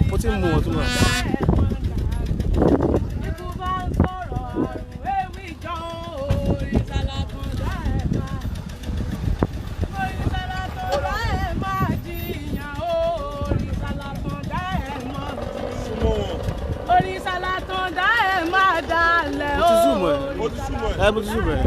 mo ti mú ọtún náà. Mo ti zoom ẹ.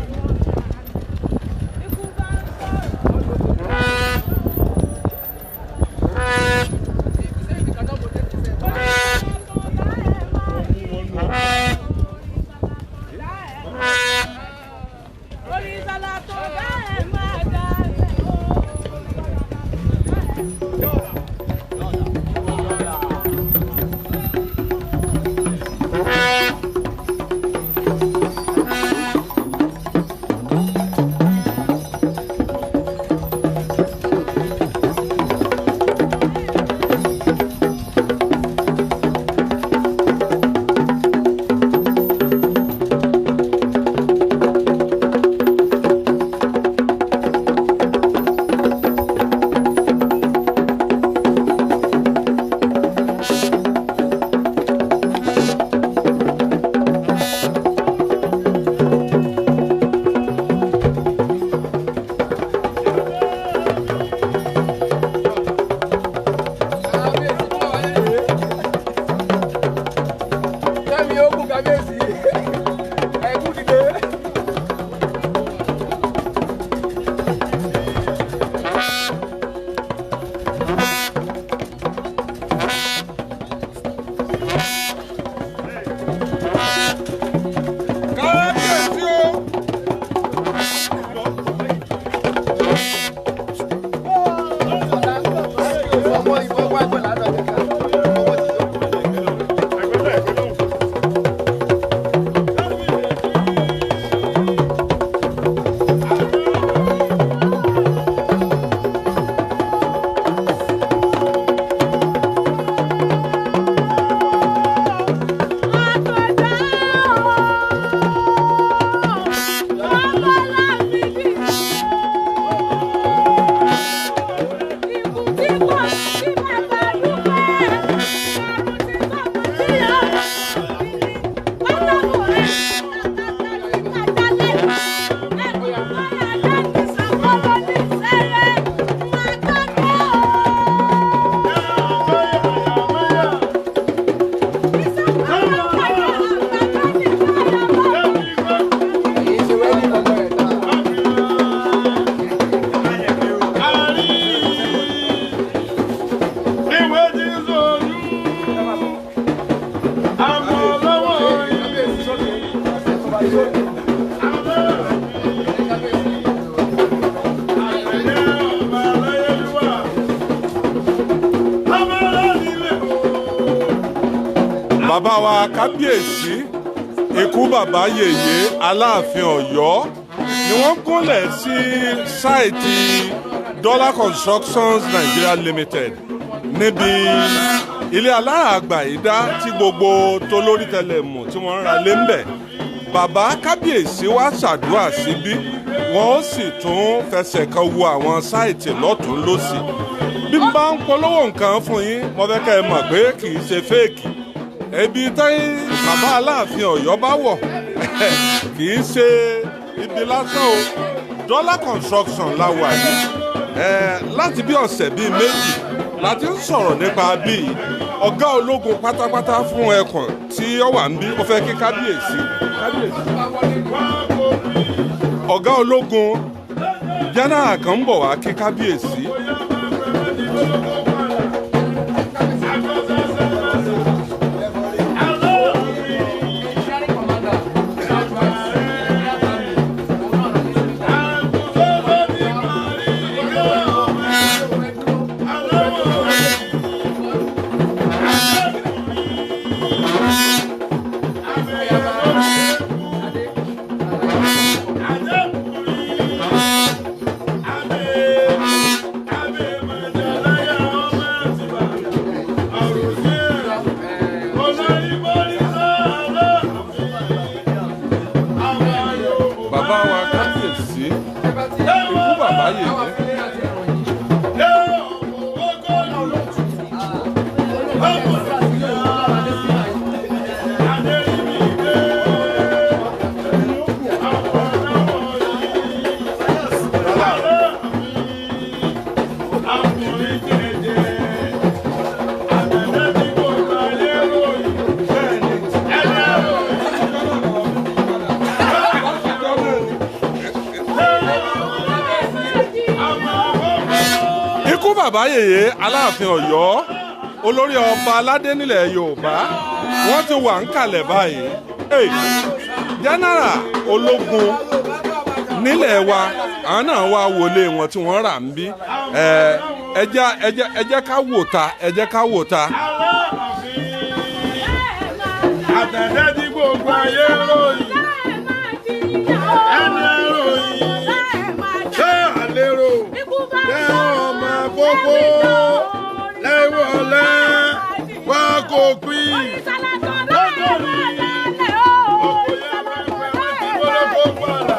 Bàbá wa kábíyèsí ikú bàbá yèyé Aláàfin Ọ̀yọ́ ni wọ́n gúnlẹ̀ sí sáìtì Dollar Constructions Nigeria Limited níbi ilé alárààgbà ìdá tí gbogbo tolórí tẹlẹmù tí wọ́n ń ra lé ń bẹ̀. Bàbá kábíyèsí wá ṣàdúrà síbí wọ́n ó sì tún fẹsẹ̀ kan wo àwọn sáìtì lọ́tún lósì. Bí n bá ń polówó nǹkan fún yín mo fẹ́ kẹ́ ẹ mọ̀ pé kì í ṣe fẹ́ẹ̀kì. Ebi tí bàbá Aláàfin Ọ̀yọ́ bá wọ̀ kì í ṣe ibi lásán o. Dollar Construction la wà yìí láti bí ọ̀sẹ̀ bíi méjì láti ń sọ̀rọ̀ nípa bíi ọ̀gá ológun pátápátá fún ẹkùn tí ó wà níbí ó fẹ́ kí kábíyèsí ọ̀gá ológun jẹ́nẹ́rà kan ń bọ̀ wá kí kábíyèsí. Bàbá wa kábíyèsí ikú bàbá yèyé bàbá yèyé Aláàfin Ọ̀yọ́ olórí ọba aládé nílẹ̀ Yorùbá wọ́n ti wà ń kalẹ̀ báyìí. General ológun nílẹ̀ wa àwọn náà wá wọlé wọn tí wọ́n rà ń bí. ẹ jẹ́ ká wò ta àtẹ̀dẹ́ tí gbogbo ayé ròyìn ẹni ròyìn ṣé àlérò lẹ́ ọmọ gbogbo lẹ́wọ̀lẹ́ wá kó pín lọ́dọ̀rí ọ̀pọ̀ yàrá ìfẹ́ tí gbọ́dọ̀ padà.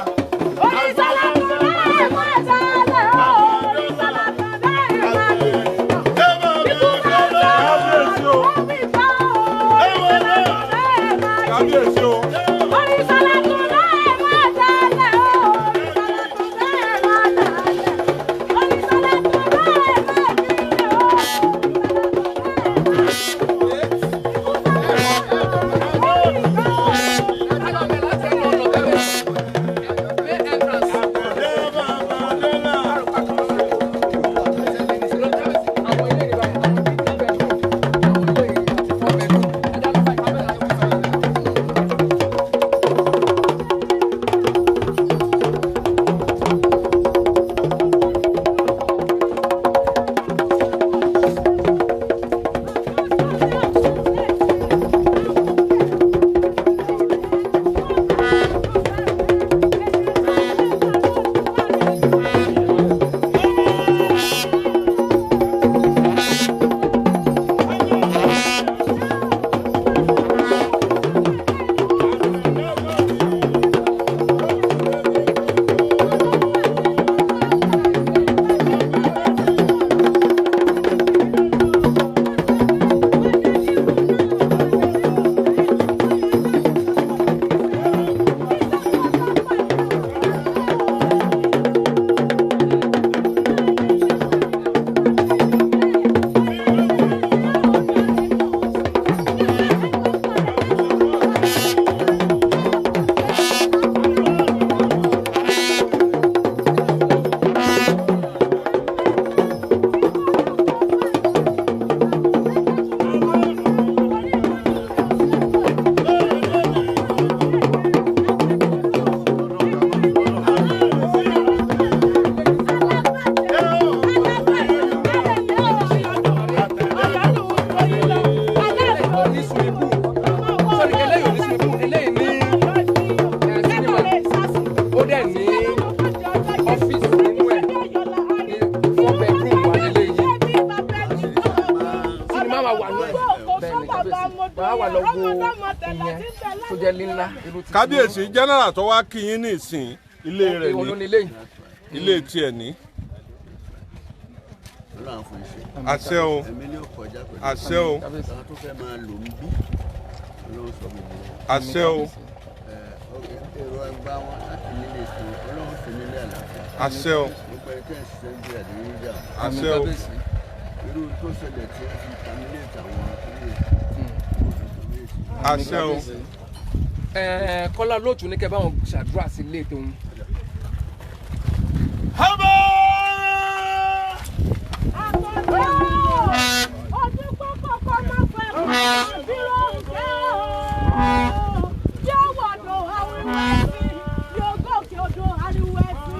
kábíyèsí general tó wá kí yín ní ìsìn ilé rẹ̀ ní ilé tiẹ̀ ní. àṣẹ o àṣẹ o àṣẹ o àṣẹ o àṣẹ o. àṣẹ o. Kọ́lá lóòtú ní kẹ́ bá wọn ṣàdúrà sí ilé tóun. ọdún kọ́kọ́ máa fẹ́ mọ́ bí ó ń jẹ́ ọ́ yóò wọ̀dọ̀ àwìwẹ̀ sí yóò gòkè odò àríwẹ̀ sí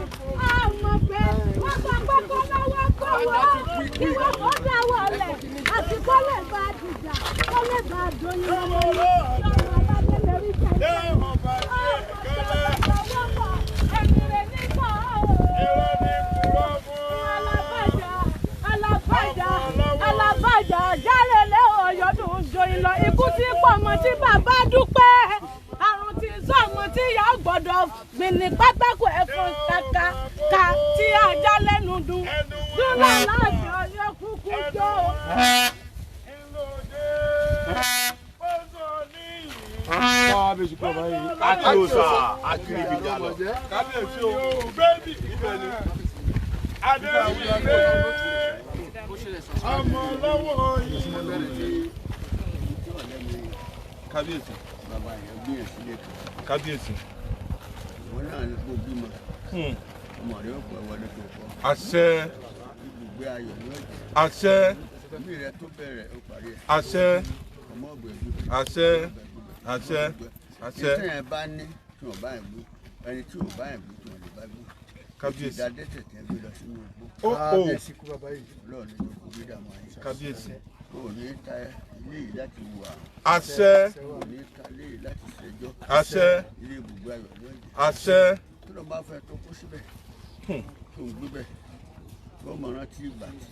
àmọ́ pé wọ́n sọ pé kó lọ́wọ́ kó wọ́ ìwé kó dá wọlé àti kó lè bá dìjà kó lè bá dòyìn lọ́wọ́ lọ́wọ́ bá délé rí jẹ́ alábàjá jálẹ̀lẹ̀ ọ̀yọ́dún joyin lọ ikú tí pọ̀ mọ́ tí bàbá dúpẹ́ àrùn tí sọ̀mọ́ tí ìyá gbọ́dọ̀ gbìnì pátákó ẹ̀fọn kàkà tí ajá lẹ́nu dùn dúnlá láti ọyọ́ kúkú jó. kábíyèsí kọ́ báyìí àti òòsà àti ìbìjà lọ. kábíyèsí o bẹ́ẹ̀ni ibẹ̀ ni adéwìlé ọmọ lọ́wọ́ yìí. kábíyèsí. bàbá yẹn gbìyànjú lè kàn. kábíyèsí. wọn náà ní kó bímọ. ọmọ rẹ ó pẹ́ wọlé tó kọ́. àṣẹ. ibùgbé ayọ̀ ní ọ̀jẹ̀. àṣẹ Ìbí rẹ tó bẹ̀rẹ̀ ó parí ẹ̀. àṣẹ Ọmọ ọ̀gbẹ̀gbẹ̀. àṣẹ àṣẹ àṣẹ Tí ẹ bá ní tí wọ́n bá ẹ̀ gbé ẹni tí ò bá ẹ̀ gbé tí wọ́n lè bá gbé. kábíyèsí Ìdádé tẹ̀tẹ̀ gbé lọ sínú igbó. ó ó Ọlọ́run ní kò gbé dààmú ayé. kábíyèsí O ò ní ta ilé yìí láti wà. àṣẹ O ò ní ta ilé yìí láti ṣẹjọ́. àṣẹ Ilé ibùgbé ayọ̀ ní ọ̀jẹ̀. àṣẹ Tí ló bá fẹ́ tó kó síbẹ̀ tó ń gbé bẹ̀ tó mọ̀ rántí ìgbà tí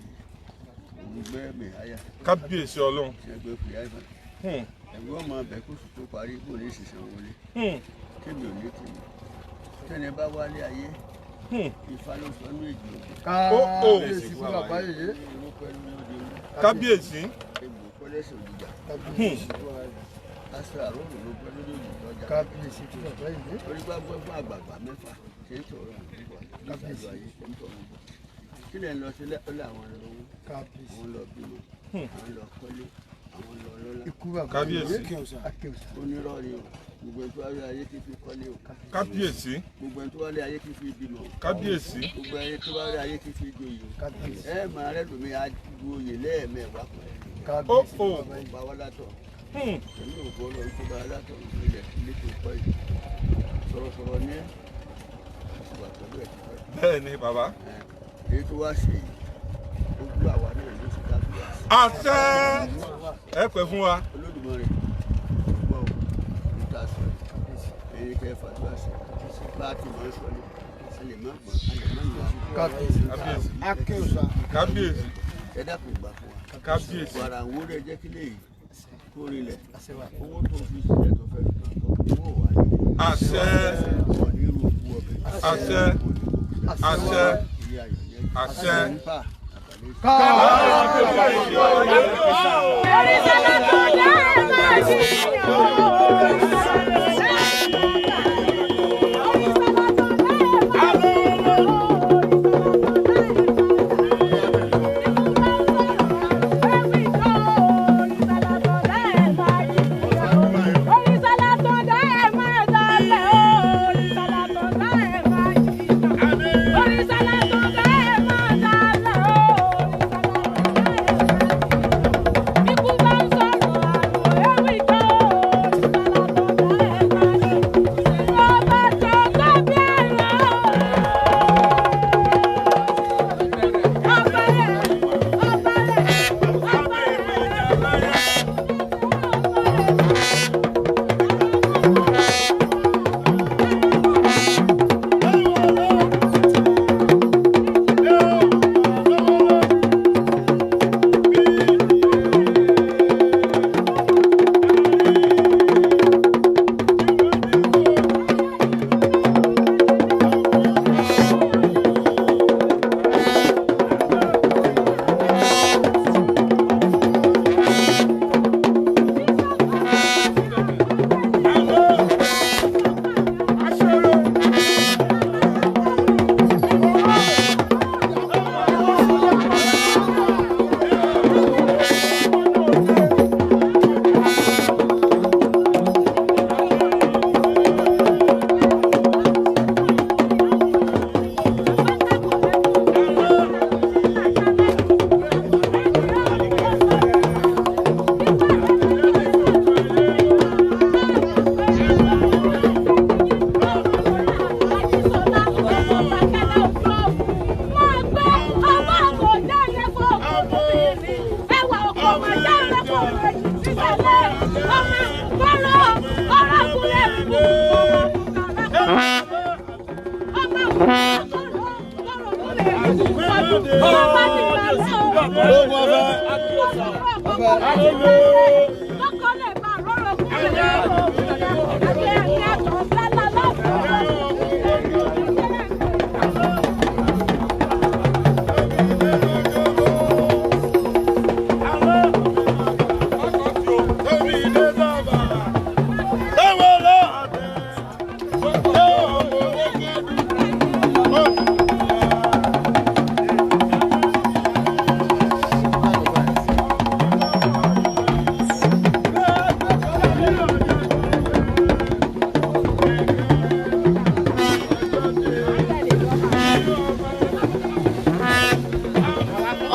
òun gbé mìháyà kábíyèsí ọlọ́run tí ẹ gbé fìyà ìbọn ẹ̀rú ọmọ abẹ kó sùn tó parí kó ní ìṣẹ̀ṣẹ̀ wọlé kémi ò ní tèmi tẹ́ni bá wálé ayé Ifá ló sọ ní èjì kábíyèsí egbò pẹ́lẹ́sẹ̀ òjìjà aṣọ àròrò ló pẹ́ lórí òjì lọ́jà orí gbàgbọ́ fún àgbààgbà mẹ́fà ṣe ń sọ̀rọ̀ kábíyèsí ayé ṣe ń sọ̀rọ̀ kí lẹ̀ ń lọ sílẹ̀ ó lé àwọn lọ́wọ́ àwọn lọ bímọ àwọn lọ kọ́lé àwọn lọ lọ́lá kábíyèsí onírọ̀ ni o gbogbo ẹni tó wá rí ayé ti fi kọ́lé o kábíyèsí gbogbo ẹni tó wá rí ayé ti fi bímọ o kábíyèsí gbogbo ẹni tó wá rí ayé ti fi joyè o ẹ máa rẹ lómi adu oyè lẹ́ẹ̀mẹ́wàá pẹ̀lú ó ó ọba wa látọ̀ pẹ̀lú òkú ọlọ́run tó bá látọ̀ ilẹ̀ ilé tó pọ̀ yìí sọ̀rọ̀sọ̀rọ̀ ní ìwà pẹ̀lú ẹ̀ tó pẹ́ bẹ́ẹ̀ ni bàbá èyí tó wá sí ojú àwa náà ló ti dá sí wa. àṣẹ ẹ pẹ́ fún wa Olódùmarè gbọ́ níta sọ ẹ̀yin kẹ́ fàdúrà sí bá a ti máa ń sọ ní a lè má gbọ́n a lè má nà á. kábíyèsí kábíyèsí ẹ dákun gbà fún wa. kábíyèsí wàrà ń wúrẹ́ jẹ́ kí lèyí kó rinlẹ̀ owó tó fi sílẹ̀ tó fẹ́ fi máa tọ́ owó wà ní. àṣẹ wọ́n ní irú òkú ọbẹ̀. àṣẹ àṣẹ ilé ayọ̀ yẹn. àṣẹ. nípa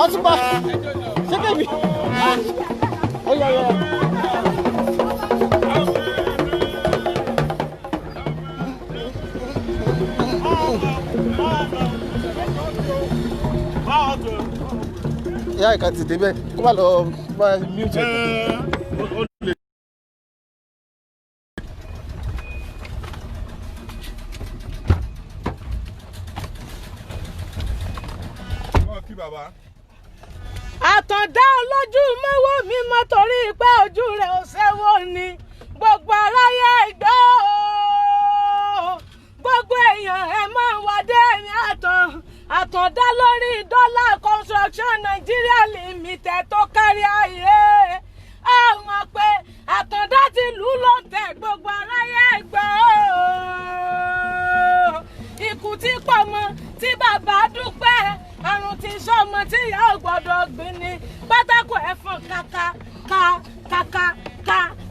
Ọtúnba. Ṣé kébì? Ó yá. Ìyá ìka ti débẹ̀ kó má lọ bá mute ẹ̀. Àtàndá olójú mọ́wọ́ mi mọ́ torí pé ojú rẹ̀ ò ṣẹ́wó ni gbogbo aráyé gbọ́ gbogbo èèyàn ẹ̀ máa wádé mi Àtàndá lórí Dọ́là Construction Nigeria Limited tó kárí ayé àwọn pé Àtàndá ti lù ú lóǹtẹ̀ gbogbo aráyé gbọ́ ikú tí pọ̀ mọ́ tí bàbá dúpẹ́ àrùn tí sọmọ tí ìyá ò gbọ́dọ̀ gbìn ní pátákó ẹ̀fọn kàkà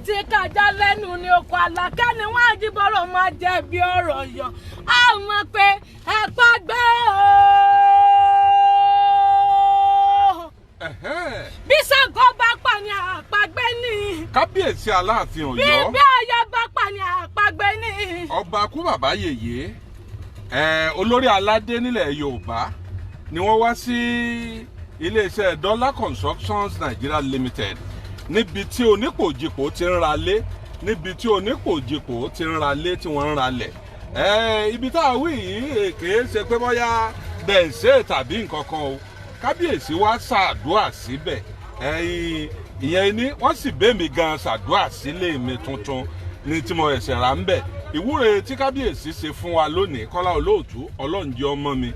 tí kájà lẹ́nu ní oko àlàkẹ́ ni wọ́n àjíbọ̀rọ̀ máa jẹ́ bí ọ̀rọ̀ yọ àwọn pé àpagbẹ́ bí Ṣàngó bá pààyàn àpagbẹ́ ni kábíyèsí Aláàfin Ọ̀yọ́ bí Ọ̀yọ́ bá pààyàn àpagbẹ́ ni ọba kú bàbá yèyé olórí aládé nílẹ̀ Yorùbá ni wọ́n wá sí iléeṣẹ́ Dollar Constructions Nigeria Limited níbi tí onípòjìpò ti ń ralé níbi tí onípòjìpò ti ń ralé tí wọ́n ń ralẹ̀ ibi tá a wí yìí kìí ṣe pé bóyá bẹ̀ǹsẹ̀ tàbí nǹkan kan o kábíyèsí wá ṣàdúrà síbẹ̀ ìyẹn ni wọ́n sì bẹ́ẹ̀mí gan ṣàdúrà sílé mi tuntun ní tí mo ẹ̀sẹ̀ rà ń bẹ̀ ìwúre tí kábíyèsí ṣe fún wa lónìí Kọ́lá Olóòtú Ọlọ́run jẹ́ ọmọ mi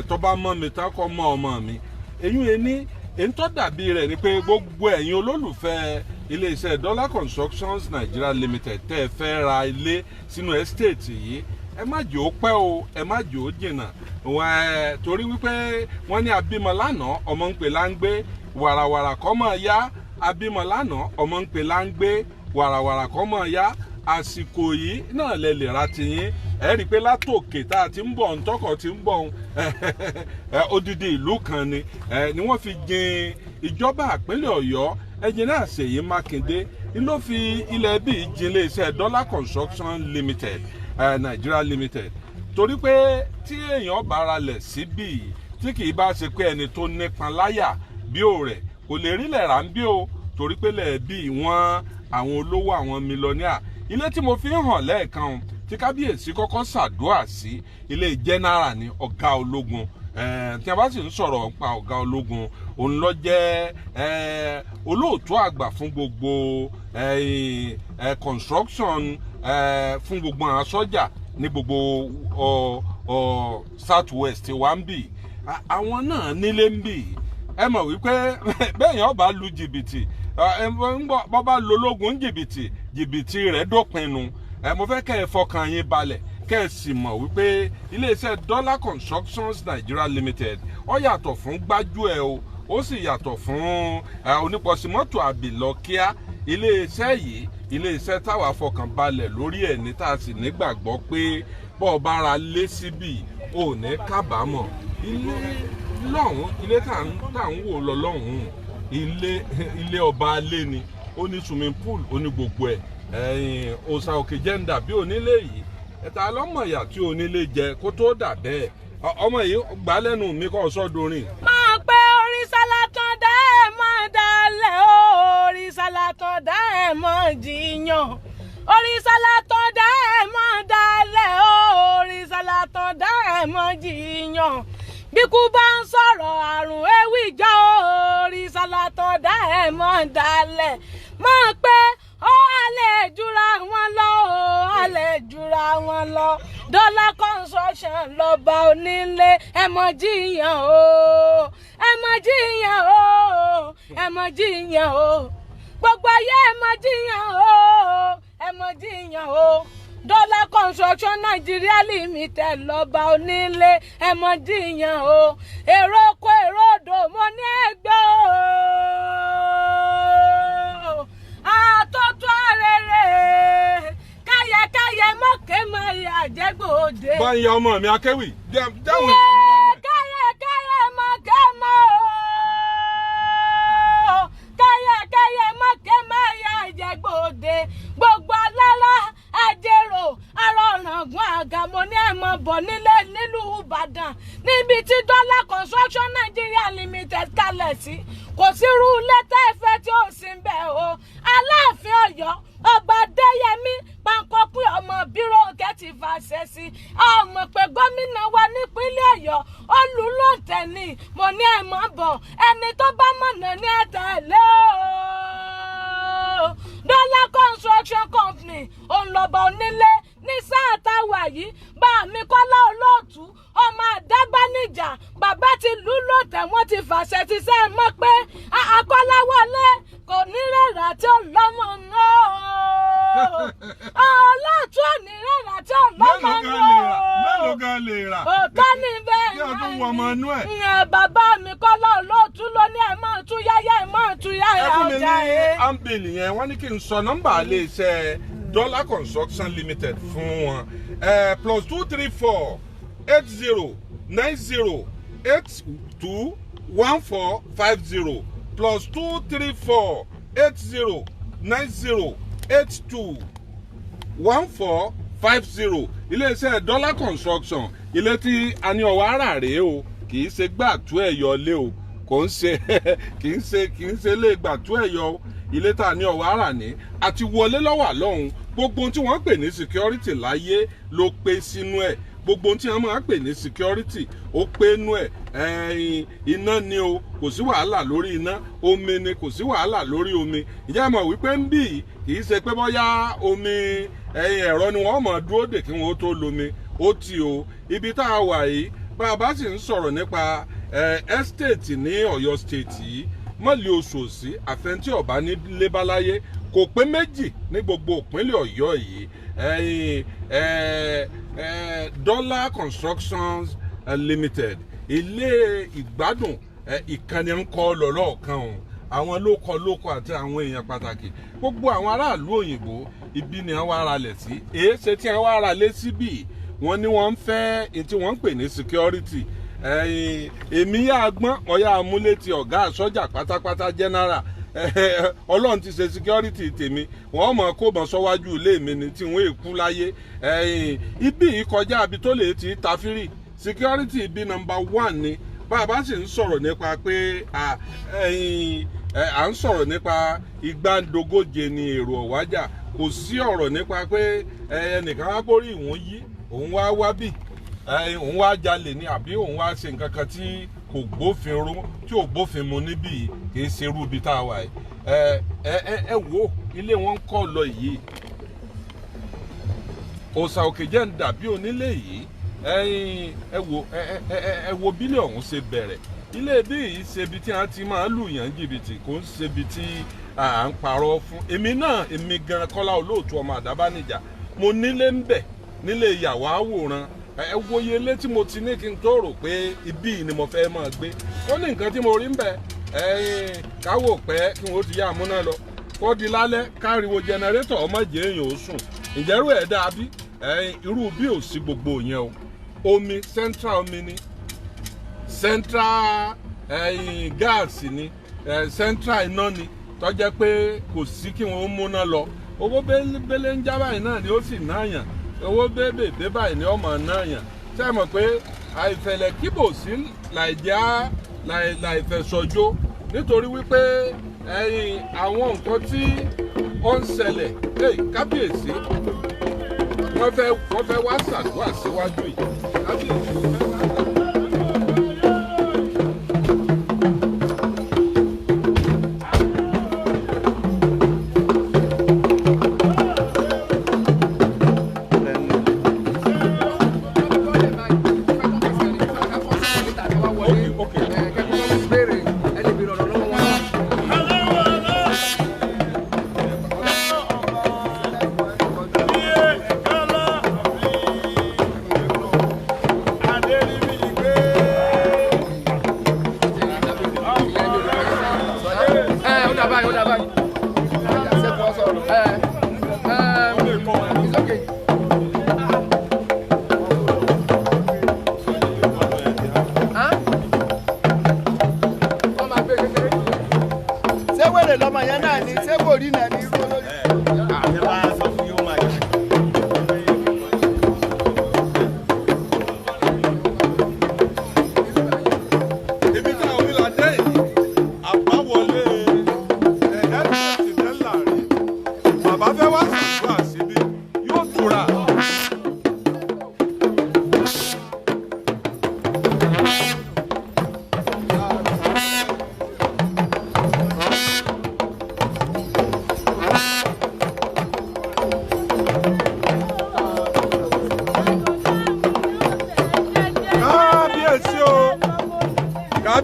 tó bá mọ́ mi tán kọ́ mọ́ ọmọ mi èyí ni èyí tó dàbí rẹ̀ ni pé gbogbo ẹ̀yin olólùfẹ́ iléeṣẹ́ Dollar Constructions Nigeria Limited tẹ́ ẹ fẹ́ ra ilé sínú estate yìí ẹ má jẹ́ ó pẹ́ o ẹ má jẹ́ ó jìnnà torí wípé wọ́n ní abímọ lánàá ọmọ ń pè láńgbé wàràwàrà kọ́ mọ̀ ya abímọ lánàá ọmọ ń pè láńgbé wàràwàrà kọ́ mọ̀ ya àsìkò yìí náà lẹ lè ra tiyín ẹ rí i pé látòkè tá a ti ń bọ̀ ntọ́kọ̀ ti ń bọ̀ odidi ìlú kan ni wọ́n fi jin ìjọba ìpínlẹ̀ Ọ̀yọ́ ẹnjìnìá Ṣèyí Mákindé ló fi ilẹ̀ bíi jin iléeṣẹ́ Dollar Construction Limited Nigeria Limited torí pé tí èèyàn bá ra lẹ̀ síbí tí kì í bá ṣe pé ẹni tó nípọn láyà bí ó rẹ̀ kò lè rí lẹ̀ rà ń bí o torí pé lẹ̀ bíi wọ́n àwọn olówó àwọn mílíọ̀nìà ilé tí mo fi ń hàn lẹ́ẹ̀kan tí kábíyèsí kọ́kọ́ ṣàdúrà sí ilé jẹ́nẹ́rà ní ọ̀gá ológun tí a bá sì ń sọ̀rọ̀ nípa ọ̀gá ológun òun ló jẹ́ olóòtú àgbà fún gbogbo construction fún gbogbo àwọn sọ́jà ní gbogbo south west wa ń bì àwọn náà nílé ń bì ẹ mọ̀ wípé bẹ́ẹ̀ yẹn ọba lu jìbìtì bọ́ bá lo ológun jìbìtì rẹ̀ dópinu mo fẹ́ kẹ́ ẹ fọkàn yín balẹ̀ kẹ́ ẹ sì mọ̀ wípé iléeṣẹ́ Dollar Constructions Nigeria Limited ó yàtọ̀ fún gbájúẹ̀ o ó sì yàtọ̀ fún onípọ̀símọ́tò àbìlọ́kíá iléeṣẹ́ yìí iléeṣẹ́ táwa fọkàn balẹ̀ lórí ẹ̀ ní tá a sì nígbàgbọ́ pé bọ́ ọ bá ra lé síbì ò ní kábàámọ̀ ilé tá à ń wò lọ lọ́hùn-ún ilé ọba alé ni ó ní swimming pool ó ní gbogbo ẹ̀ òòsà òkè jẹ́ńdà bí onílé yìí ẹ̀ta lọ́mọ̀ọ́yà tí onílé jẹ kó tó dà bẹ́ẹ̀ ọmọ yìí gbà lẹ́nu mi kọ́ sọ́dúnrìn. máa pé òrìṣà látọ̀dá ẹ̀ máa dalẹ̀ o òrìṣà látọ̀dá ẹ̀ máa jiyàn òrìṣà látọ̀dá ẹ̀ máa dalẹ̀ o òrìṣà látọ̀dá ẹ̀ máa jiyàn bíkú bá ń sọ̀rọ̀ àrùn ewì jọ òrìṣà látọ̀dá ẹ̀ máa dalẹ̀ máa pé ó alẹ́ jura wọn lọ ó alẹ́ jura wọn lọ Dollar Construction lọ́ba onílé ẹ mọ̀ jiyàn o ẹ mọ̀ jiyàn o ẹ mọ̀ jiyàn o gbogbo ayé ẹ mọ̀ jiyàn o ẹ mọ̀ jiyàn o Dollar Construction Nigeria Limited lọ́ba onílé ẹ mọ̀ jiyàn o èrò kó èrò odò mo ní ẹgbẹ́ o àtọ́tọ́ arére káyẹkáyẹ mọ́kẹ́ mọ́ àjẹgbòde. báyìí ọmọ mi akéwì jáwé. káyẹkáyẹ mọ́kẹ́ mọ́ níbi tí Dollar Construction Nigeria Limited kalẹ̀ sí kò sí irú ilé tẹ́ ẹ fẹ́ tí ó sì ń bẹ̀ o. Aláàfin Ọ̀yọ́ ọba Adéyẹmí Pankọ́pẹ́ ọmọ Bíròǹkẹ́ ti fàṣẹ sí ọmọ pé gómìnà wa nípínlẹ̀ Ọ̀yọ́ olùlọ́tẹ̀ ni mo ní ẹ̀ mọ́ bọ̀ ẹni tó bá mọ̀nà ní ẹ̀ tẹ̀lé o. Dollar Construction Company òǹlọ́bà onílé ní sáà táwa yìí bá mi Kọ́lá Olóòtú ọmọ Àdágbánijà bàbá ti lù lọ́tẹ̀ wọ́n ti fàṣẹ ti sẹ́ mọ́ pé Akọ́láwọlé kò ní rẹ̀rà tí ó lọ́mọ náà Olóòtú ò ní rẹ̀rà tí ó lọ́mọ náà mélòó gan lè rà òótọ́ ní bẹ́ẹ̀ kí ọdún wọ ọmọ inú ẹ̀. ìyẹn bàbá mi Kọ́lá Olóòtú ló ní ẹ̀ máa tú yáyá ẹ̀ máa tú yáyá ọjà ẹ̀. ẹ fún mi ní ambili yẹn wọ́n ní kí n sọ nọ́mbà iléeṣẹ́ Dollar Construction Limited fún wọn +234 80 90 82 1450 +234 80 90 82 1450 iléeṣẹ́ Dollar Construction ilé tí a ní ọwọ́ ara rèé o kì í ṣe gbàtú ẹ̀yọ lé o kò ń ṣe kì í ṣe lè gbàtú ẹ̀yọ ilé tá a ní ọwọ́ ara ní àti wọlé lọ́wọ́ àlọ́hún gbogbo ohun tí wọ́n pè ní security láyé ló pé sínú ẹ̀ gbogbo ohun tí wọ́n máa pè ní security ó pé nú ẹ̀ iná ni o kò sí wàhálà lórí iná omi ni kò sí wàhálà lórí omi ìjẹ́ mọ̀ wípé ń bì kì í ṣe pé bóyá omi ẹ̀rọ ni wọ́n mọ̀ dúró dè kí wọ́n tó lomi ó ti o ibi tá a wà yìí bá a bá sì ń sọ̀rọ̀ nípa estate ní Ọ̀yọ́ state yìí mọ́lẹ̀ oṣooṣì àfẹntí ọ̀bá ní lébáláyé kò pé méjì ní gbogbo ìpínlẹ̀ Ọ̀yọ́ yìí Dollar Construction Limited ilé ìgbádùn ìkànnì ń kọ́ lọ́lọ́ọ̀kan o àwọn lóko àti àwọn èèyàn pàtàkì gbogbo àwọn aráàlú òyìnbó ibi ni wọ́n ara lẹ̀ sí èé ṣe tí wọ́n ara lé síbì wọ́n ní wọ́n ń fẹ́ èyí tí wọ́n ń pè ní security èmi yá gbọ́n ọ̀yá amúlétì ọ̀gá sọ́jà pátápátá general Ọlọ́run ti ṣe security tèmi wọ́n mọ̀ kó bọ̀ sọ́wájú ilé mi ni tí wọ́n èkú láyé ibi yìí kọjá àbí tó lè ti tafiri security ibi #1 ni bàbá sì ń sọ̀rọ̀ nípa pé à ń sọ̀rọ̀ nípa igbándogóje ni èrò ọ̀wájà kò sí ọ̀rọ̀ nípa pé ẹnìkan wá kórì ìwọ̀n yí òun wá bì òun wá jalè ni àbí òun wá ṣe nǹkan kan tí kò gbófin rú tí ò gbófin mu níbí kì í ṣe irú ibi tá a wà yìí ẹ wo ilé wọn kọ́ lọ yìí òòsà òkè jẹ́ ń dàbí onílé yìí ẹ wo bílẹ̀ ọ̀hún ṣe bẹ̀rẹ̀ ilé bí yìí ṣe ibi tí a ti máa lù yàn jìbìtì kò ń ṣe ibi tí à ń parọ́ fún èmi gan Kọ́lá Olóòtú ọmọ Àdábánijà mo nílé ń bẹ̀ nílé ìyàwó àwòrán ẹ wòye ilé tí mo ti ní kí n tó rò pé ibí ni mo fẹ́ máa gbé ó ní nǹkan tí mo rí ń bẹ̀ káwò pẹ́ kí wọ́n ti yá àmúná lọ kó di lálẹ́ káriwo jẹnẹrétọ̀ ọmọ jẹ́ èèyàn ó sùn ìjẹ́rú ẹ̀ dàbí irú bí ò sí gbogbo yẹn o omi central omi ni central gáàsì ni central iná ni tó jẹ́ pé kò sí kí wọ́n múná lọ owó bẹ́lẹ́ ń já báyìí náà ni ó sì náàyàn owó bébè báyìí ni ọmọ náàyàn ṣe mọ̀ pé àìfẹ̀lẹ̀ kíbò sí láìfẹ̀sọ̀jó nítorí wípé àwọn nǹkan tí ó ń ṣẹlẹ̀ kábíyèsí wọ́n fẹ́ wá ṣàdúrà síwájú yìí kábíyèsí. Adé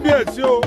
kábíyèsí o.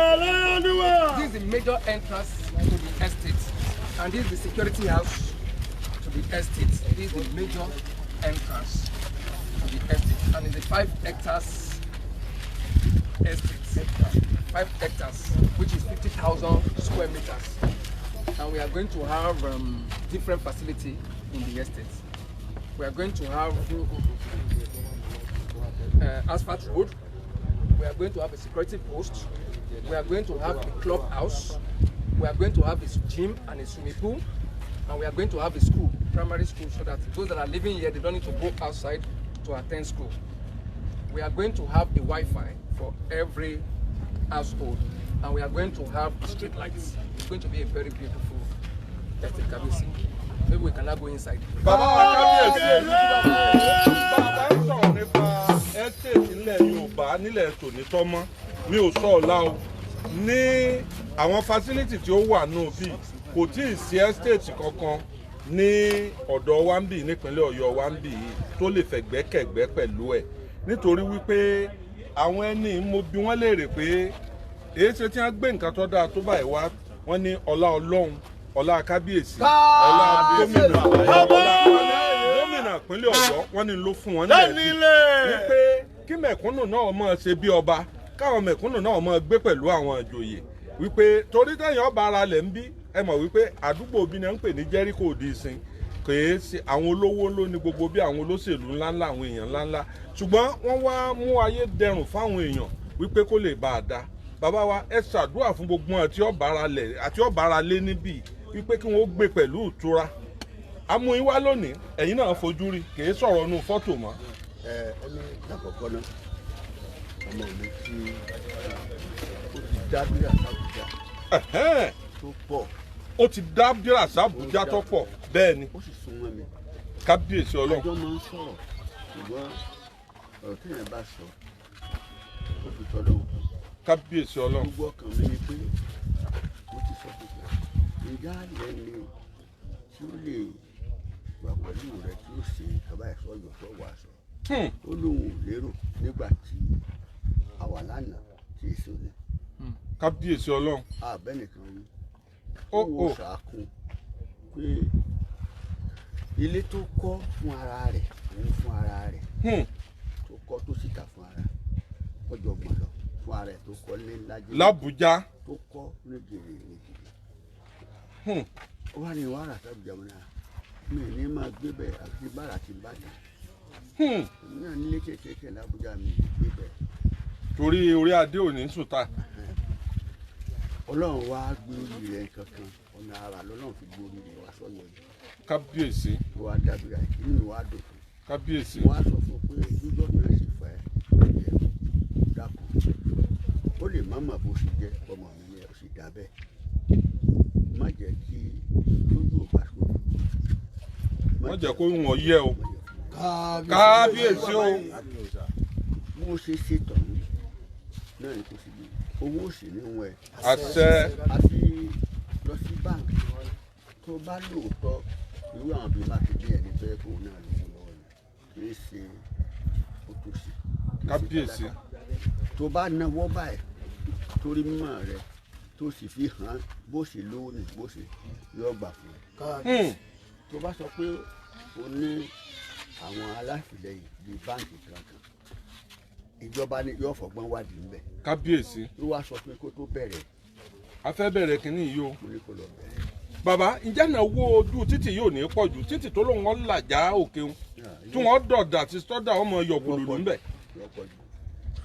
This is the major entrance to the estate, and this is the security house to the estate. This is the major entrance to the estate, and it's a 5 hectares estate. 5 hectares, which is 50,000 square meters. And we are going to have different facility in the estate. We are going to have asphalt road. We are going to have a security post. We are going to have a clubhouse. We are going to have a gym and a swimming pool. And we are going to have a school, primary school, so that those that are living here, they don't need to go outside to attend school. We are going to have a Wi-Fi for every household. And we are going to have street lights. It's going to be a very beautiful estate, Kabisi. Maybe we cannot go inside. Mi ò sọ ọ̀la o ní àwọn facility tí ó wà náà bí kò tí ì sí estate kankan ní ọ̀dọ̀ wa ń bì nípínlẹ̀ Ọ̀yọ́ wa ń bì tó lè fẹ̀gbẹ́kẹ̀gbẹ́ pẹ̀lú ẹ̀ nítorí wípé àwọn ẹni mo bi wọ́n léèrè pé èyí ṣe tí wọ́n gbé nǹkan tó dáa tó báyìí wá wọ́n ní ọlá Ọlọ́run ọlá kábíyèsí ọlá gómìnà ìpínlẹ̀ Ọ̀yọ́ wọ́n ní ló fún wọn nílẹ̀ wípé kí mẹ̀kúnnù náà máa ṣe bí ọba káwọn mẹ̀kúnnù náà máa gbé pẹ̀lú àwọn ìjòyè wípé torí tẹ̀yìn ọba ara lẹ̀ ń bí ẹ mọ̀ wípé àdúgbò bí náà ń pè ní Jẹ́ríkò òdì ìsìn kìí ṣe àwọn olówó ló ní gbogbo bí àwọn olóṣèlú ńláńlá àwọn èèyàn ńláńlá ṣùgbọ́n wọ́n wá mú ayé dẹrùn fáwọn èèyàn wípé kó lè bá a dá bàbá wa ẹ ṣàdúrà fún gbogbo àti ọba ara lé níbí wípé kí wọ́n gbé pẹ̀lú ìtura amúyín wá lónìí ẹ̀yin náà fojú rí kìí sọ̀rọ̀ nù fọ́tò mọ́. ẹni lákọ̀ọ́kọ́ náà ọmọ mi tí ó ti dábìrà sábùjá tó pọ̀. Ó ti dábìrà sábùjá tó pọ̀ bẹ́ẹ̀ ni. Ó sì sún mọ́ mi. Kábíyèsí Ọlọ́run. Ọjọ́ máa ń sọ̀rọ̀ ṣùgbọ́n ọ̀rọ̀ tí yẹn bá sọ ó fi tọ́lọ́ wọn. Kábíyèsí Ọlọ́run. Gbogbo ọkàn mi ni pé mo ti sọ fún mi ìyá rẹ̀ ni tí ó lè wà pẹ̀lú rẹ̀ tí ó ṣe kaba ẹ̀fọ́ yọ̀ tó wà sọ. Ó lóun ò lérò nígbà tí àwa lánàá tí èso ni. Kábíyèsí Ọlọ́run. Àbẹ́nìkan ni ó wò sàkún pé ilé tó kọ́ fún ara rẹ̀ òun fún ara rẹ̀ tó kọ́ tó sì tà fún ara ọjọ́ gbọ́n lọ fún ara ẹ̀ tó kọ́ lé lájẹ́ l'Àbújá tó kọ́ nígèrè ó wá ní wàrà sábìjà wọn náà mi ní máa gbé bẹ̀ àti bára ti bàtà èmi náà nílé kékeré l'Àbújá mi gbé bẹ̀. Torí orí adé ò ní sùtà. Ọlọ́run wá gbé orí rẹ̀ kankan ọ̀nà ara lọ́lọ́run fi gbé orí rẹ̀ wá sọ́yọ̀ yìí. Kábíyèsí. Wá dàbí àìkí nínú wa dùn fún. Kábíyèsí. Wọ́n á sọ fún pé gbígbọ́ náà sì fẹ́ ẹ̀ dákun. Ó lè má mà bó ṣe jẹ́ ọmọ mi yẹn ó sì dá bẹ́ẹ̀. Má jẹ́ kí lójú ò bá ṣojú. Má jẹ́ kó wọ́n yẹ o. Kábíyèsí o. Mo ṣe ṣètò náà ni kò sí bí owó òsì ní wọn ẹ. Àṣẹ. Àti lọ sí báńkì tó bá lóòótọ́ irú àwọn bíi mákindé ẹni tó yẹ kó náà lówó lọ́wọ́ ni kì í ṣe òtòṣì. kábíyèsí. tó bá náwó báyìí torí mímọ̀ rẹ tó sì fi hàn bó ṣe lówó ní bó ṣe yọ gbà fún ẹ. tó bá sọ pé o ní àwọn alátìlẹyìn bíi báǹkì kankan ìjọba ni yóò fọgbọ́n wádìí ń bẹ̀. kábíyèsí. ló wá sọ pé kó tó bẹ̀rẹ̀. a fẹ́ bẹ̀rẹ̀ kínní yìí o. mo ní kó lọ bẹ̀rẹ̀. bàbá ǹjẹ́ náà wo ojú títì yóò ní pọ̀ jù títì tó lóun wọn làjà òkè wọn tí wọ́n dọ̀dà tí sọ́dà ọmọ yọ̀kùlù ń bẹ̀. lọ́pọ̀ jù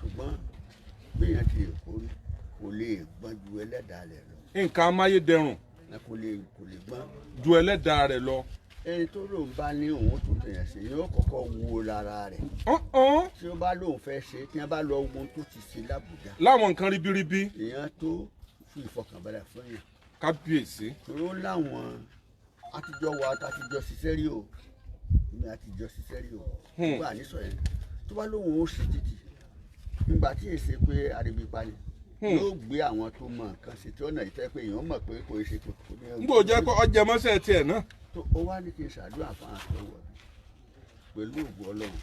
ṣùgbọ́n bíyàn ti orí kò lè gbọ́n ju ẹlẹ́dàá rẹ̀ lọ. nǹkan amáyédẹrùn kò lè gbọ́n ju ẹlẹ́dàá rẹ̀ lọ. ẹni tó lóun bá ní òun tó tẹ̀yàn sí yóò kọ́kọ́ wo lára rẹ̀. tí ó bá lóun fẹ́ ṣe tí wọ́n bá lọ ohun tó ti ṣe lábùjá. láwọn nǹkan ribiribi. èèyàn tó fi ìfọkànbalẹ̀ fún yàn. kábíyèsí. tòró láwọn àtijọ́ wa àtijọ́ ṣiṣẹ́ rí o ìmọ̀ àtijọ́ ṣiṣẹ́ rí o nígbà nísọ̀ yẹn tó bá lóun ó ṣe títì nígbà tí èsè pé àríbí pani yóò gbé àwọn tó mọ nǹkan ṣe tí ọ̀nà ìfẹ́ pé èèyàn mọ̀ pé kò ṣe kò ní. n kò jẹ́ pé ọjà mọ́sẹ̀ tiẹ̀ náà. ó wá ní kí n ṣàdúrà fún àtọwọ́ pẹ̀lú ògbó ọlọ́run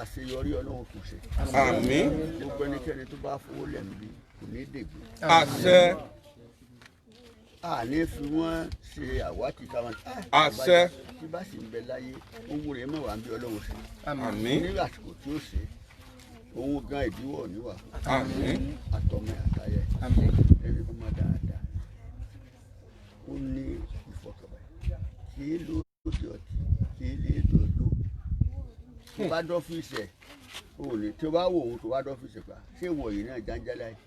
àṣeyọrí ọlọ́run kò ṣe. àmín. gbogbo ẹnikẹ́ni tó bá fowó lẹ́mìí kò ní dègbé. àṣẹ. àní fi wọ́n ṣe àwátì káwọn. àṣẹ. tí bá sì ń bẹ láyé owó rẹ̀ mọ̀ wá ń bí ọlọ́run ṣe. àmín. ní àsìkò tí ó ṣe òun gan ìdíwọ́ níwà. àmín. àtọmọ àtayẹ. ẹni tó mọ dáadáa ó ní ìfọkànbalẹ̀ kì í lóde ọtí kì í lè dọdọ tó bá dọ́fíìsì ẹ̀ o lè tó bá wò ó tó bá dọ́fíìsì pa ṣé wọ̀nyí náà jáńjálá yìí.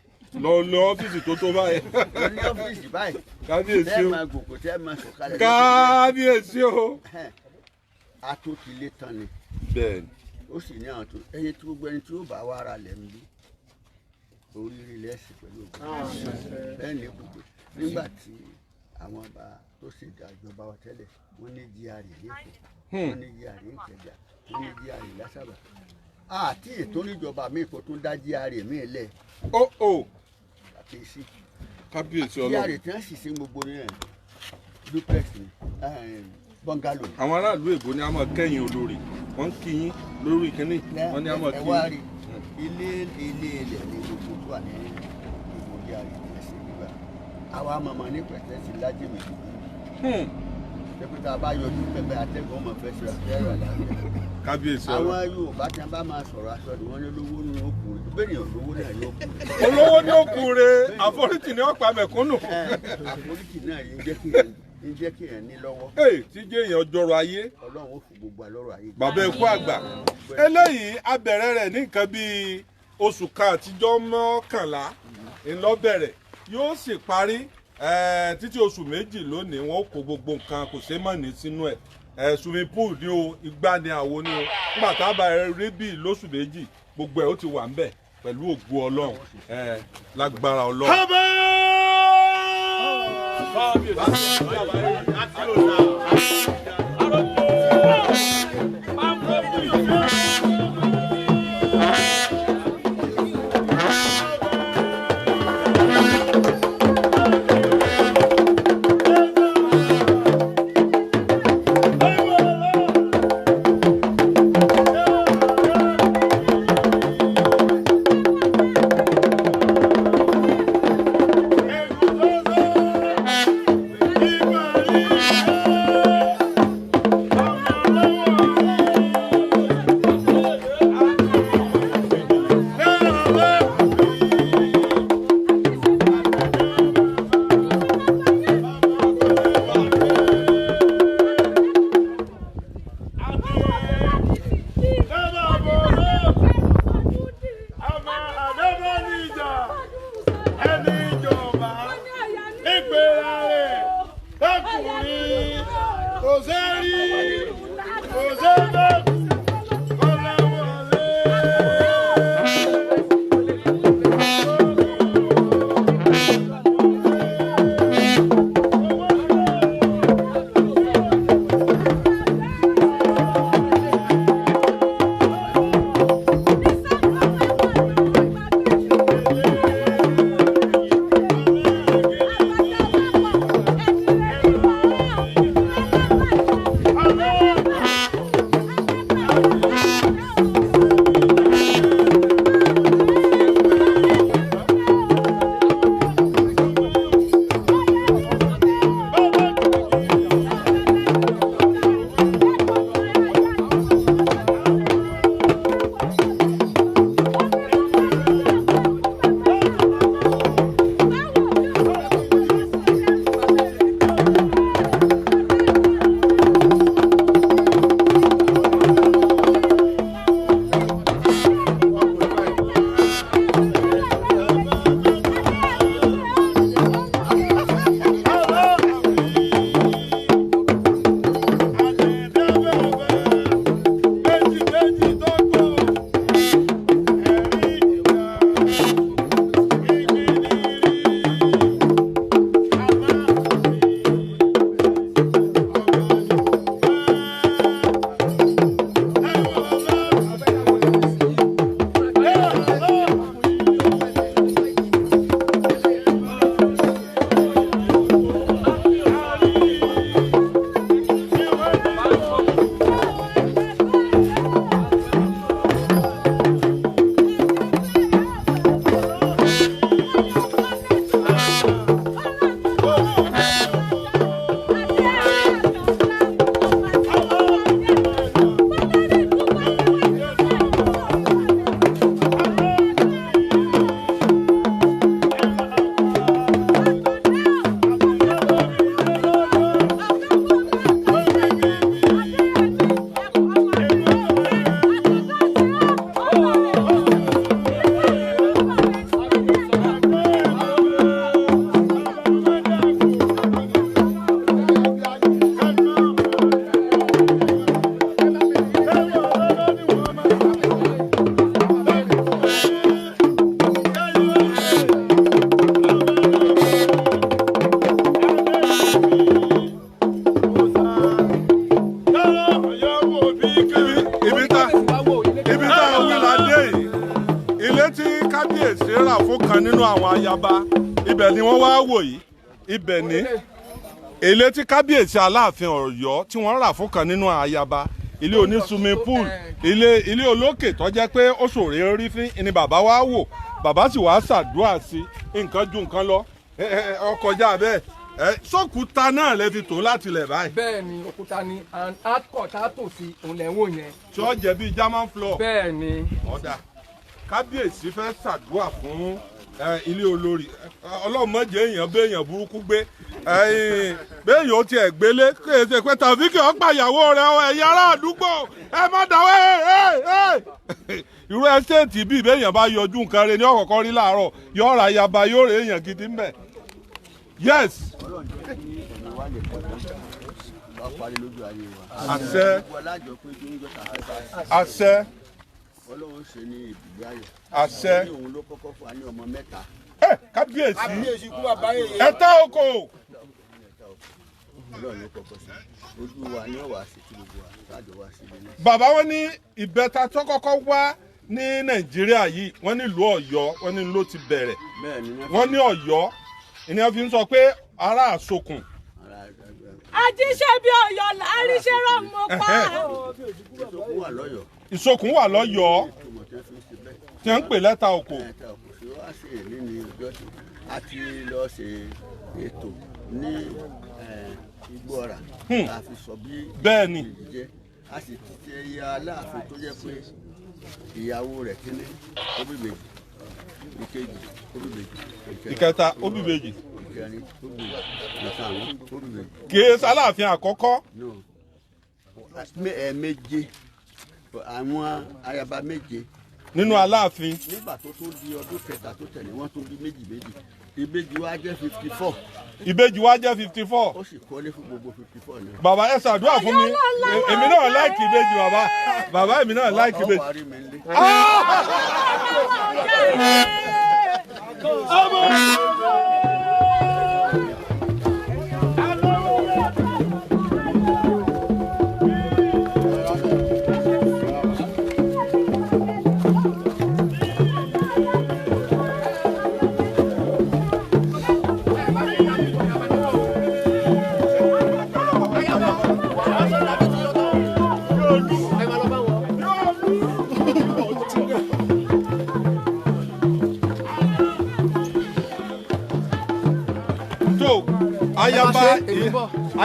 lọ ọ́fíìsì tó báyìí. lọ ní ọ́fíìsì báyìí. kábíyèsí o tẹ́ ẹ máa gòkò tẹ́ ẹ máa sọ̀kalẹ̀. kábíyèsí o. atótilé tán ni. bẹ́ẹ̀ni. ó sì ní àwọn tó ẹyin tó gbogbo ẹni tí ó bá wá ara lẹ̀ ń bí oríire lẹ́sìn pẹ̀lú òkú. bẹ́ẹ̀ ni gbogbo nígbà tí àwọn ọba tó ṣe ìjọba wa tẹ́lẹ̀ wọ́n ní GRA lẹ́kọ̀ọ́ wọ́n ní GRA Ìkẹjà wọ́n ní GRA Lásàbà àti ètò oníjọba mi kò tún dá GRA mi lẹ̀. àkèésí kábíyèsí ọlọ́run. GRA tí wọ́n sì ṣe gbogbo ní ẹ̀ duplex ni bungalow. àwọn aráàlú èbó ni a máa kẹ́yìn olórí wọ́n ń kí yín lórí ìkíní wọ́n ní a máa kí yín. ẹ wá rí ilé ilẹ̀ ní gbogbo tó wà ní ìgbò GRA ní ẹsẹ̀ nígbà àwa mọ̀mọ́ ní pẹ̀tẹ́sì lájèmí pẹpẹtà bá yọjú pẹpẹ atẹ́gùn ọmọ fẹ́ ṣe àfẹ́rẹ́ àlàáfíà. kábíyèsí ọlọ́run. àwọn Yorùbá tí wọ́n bá máa sọ̀rọ̀ aṣọ ni wọ́n ní olówó ní okùn rẹ̀ bẹ́ẹ̀ ni olówó náà yóò kú. olówó ní okùn rẹ̀ àforítì ní ọ̀pá mẹ̀kúnnù. àforítì náà yìí ń jẹ́ kí èèyàn ní lọ́wọ́. tí jẹ́ èèyàn jọrọ̀ ayé. Ọlọ́run ó fún gbogbo àlọ́rọ̀ ayé. bàbá ẹ̀kú àgbà eléyìí a bẹ̀rẹ̀ rẹ̀ ní nǹkan bíi oṣù kan àtijọ́ mọ́kànlá ńlọ́bẹ̀rẹ̀ yóò sì parí títí oṣù méjì lónìí wọn kó gbogbo nǹkan kò ṣeé mọ̀ ní sínú ẹ̀ swimming pool ni o igbá ni àwo ni o nígbà tá a bá rí bíi lóṣù méjì gbogbo ẹ̀ ó ti wà ń bẹ̀ pẹ̀lú ògo Ọlọ́run lágbára Ọlọ́run. ibẹ̀ ni wọ́n wá wò yìí ibẹ̀ ní ilé tí kábíyèsí aláàfin Ọ̀yọ́ tí wọ́n rà fún kan nínú ayaba ilé oní swimming pool ilé olókè tó jẹ́ pé ó ṣòro rí fín ni bàbá wa wò bàbá sì wá ṣàdúrà sí nǹkan ju nǹkan lọ ọkọjá bẹ́ẹ̀ sókúta náà lè fi tó láti lẹ̀ báyìí. bẹ́ẹ̀ ni òkúta ni and hardcore tá a tò sí òun lẹ̀ ń wò yẹn. tí ó jẹ́ bíi German floor. bẹ́ẹ̀ ni. ọ̀dà kábíyèsí fẹ́ ṣàdúrà fún ilé olórí ọlọ́mọdé èèyàn béèyàn burúkú gbé béèyàn ó tiẹ̀ gbélé kéèsè pé Tàfíkì ọ̀pá ìyàwó rẹ̀ ẹ̀yà ará àdúgbò ẹ má dáwọ́ irú ẹ́stéètì bíi béèyàn bá yọjú nǹkan rẹ̀ ní ọ̀kọ̀ọ̀kan rí láàárọ̀ yóò ra yaba yóò rè èèyàn gidi ńbẹ̀. yes. àṣẹ àṣẹ. Ọlọ́run ṣe ní ìbùgbé ayọ̀. àṣẹ. ní òun ló kọ́kọ́ fún wa ní ọmọ mẹ́ta. kábíyèsí kú bàbá yèyé. ẹ̀ta oko. Ọlọ́run ló kọ́kọ́ sí. ojú wa ni ọ̀wà sí tí gbogbo wa lájọ wá sí ilé náà. bàbá wọn ní ìbẹ́ta tó kọ́kọ́ wá ní Nàìjíríà yìí wọ́n ní ìlú Ọ̀yọ́ wọ́n ní ló ti bẹ̀rẹ̀. wọ́n ní Ọ̀yọ́ ìní fi ń sọ pé ará àsokùn. àjíṣe bí Ọ̀yọ́ láríṣẹ́ rọ̀ mọ́ pa. ìsokùn wà lọ́yọ̀ọ́. ìsokùn wà lọ́yọ̀ọ́ tí wọ́n ń pè lẹ́ta oko. wá sí èlé ní ọjọ́ tí a ti lọ ṣe ètò ní Igbóọrà a fi sọ bí bẹ́ẹ̀ni jẹ́ a sì ti ṣe iye Aláàfin tó jẹ́ pé ìyàwó rẹ̀ kíní ó bí méjì ìkejì ó bí méjì ìkẹta ó bí méjì ìkẹrin ó bí méjì ìkarùn ó bí méjì. kì í ṣAláàfin àkọ́kọ́. méje àwọn ayaba méje nínú Aláàfin. nígbà tó tún di ọdún kẹta tó tẹ̀lé wọ́n tún bí méjì méjì ìbejì wa jẹ́ 54. ìbejì wa jẹ́ 54. ó sì kọ́lé fún gbogbo 54 náà. bàbá ẹ ṣàdúrà fún mi èmi náà láìkì ìbejì bàbá èmi náà láìkì ìbejì. ọwọ́ àrí mi lé.